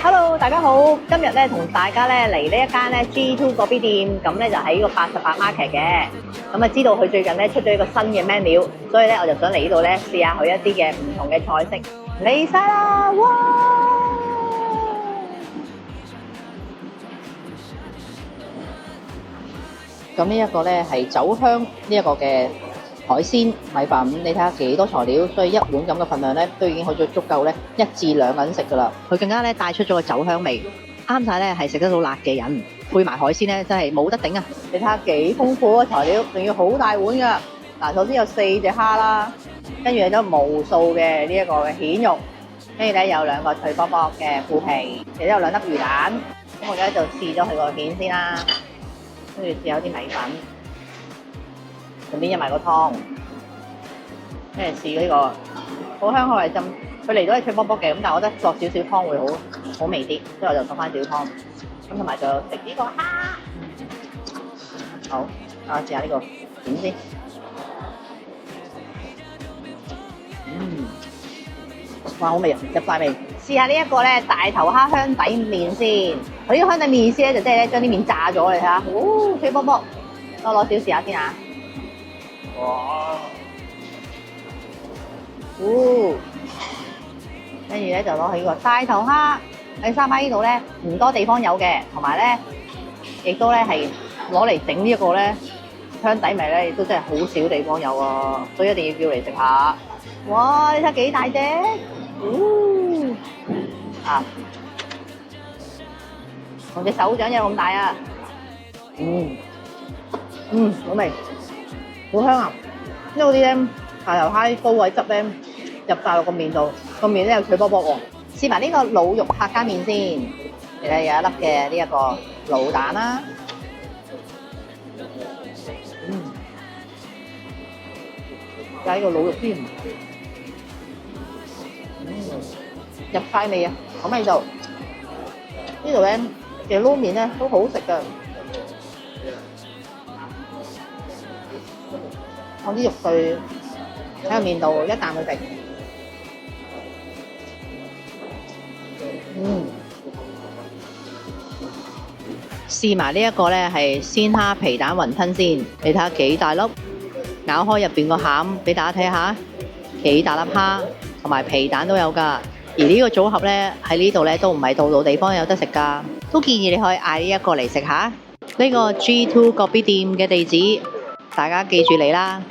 Hello，大家好，今日咧同大家咧嚟呢一間咧 G2 嗰邊店，咁咧就喺個88 Market 嘅，咁啊知道佢最近咧出咗一個新嘅 menu，所以咧我就想嚟呢度咧試下佢一啲嘅唔同嘅菜式，嚟晒啦，哇！咁呢一個咧係酒香呢一個嘅海鮮米粉，你睇下幾多材料，所以一碗咁嘅份量咧都已經可以足夠咧1至2個人食噶啦。佢更加咧帶出咗個酒香味，啱晒咧係食得到辣嘅人，配埋海鮮咧真係冇得頂啊！你睇下幾豐富嘅材料，仲要好大碗噶。嗱，首先有4隻蝦啦，跟住有咗無數嘅呢一個嘅蜆肉，跟住咧有2個脆卜卜嘅腐皮，亦都有2粒魚蛋。咁我而家就試咗佢個蜆先啦。跟住試有啲米粉，順便飲埋個湯，跟住試呢個好香口味浸，佢嚟到係脆卜卜嘅，咁但係我覺得落少少湯會好味啲，所以我就放翻少少湯。咁同埋就食呢個蝦，好，我試下呢個點先，哇好味啊，入晒味。試下呢一個咧大頭蝦香底麵先。佢呢個香底麵意思咧就即係咧將啲麵炸咗，你睇下，脆卜卜。我攞少試下先啊！哇！跟住咧就攞起呢個大頭蝦喺沙巴呢度咧唔多地方有嘅，同埋咧亦都咧係攞嚟整呢一個咧香底味咧，亦都真係好少地方有啊！所以一定要叫嚟食下。哇！你睇幾大隻？啊！同隻手掌有咁大啊！好味，好香啊！因為嗰啲咧大頭蝦高位汁咧入晒落個麵度，個麵咧又脆卜卜喎。試埋呢個滷肉客家麵先，你睇有1粒嘅呢一個滷蛋啦。加呢個滷肉先，入晒味啊！咁喺度呢度咧，其實撈麵咧都好食噶。放啲肉碎喺個麵度，一啖去食。試埋呢一個咧係鮮蝦皮蛋雲吞先，你睇下幾大粒，咬開入邊個餡俾大家睇下，幾大粒蝦同埋皮蛋都有㗎。而呢個組合咧喺呢度咧都唔係度度地方有得食㗎，都建議你可以嗌呢一個嚟食下。呢個 G2 嗰邊店嘅地址，大家記住嚟啦。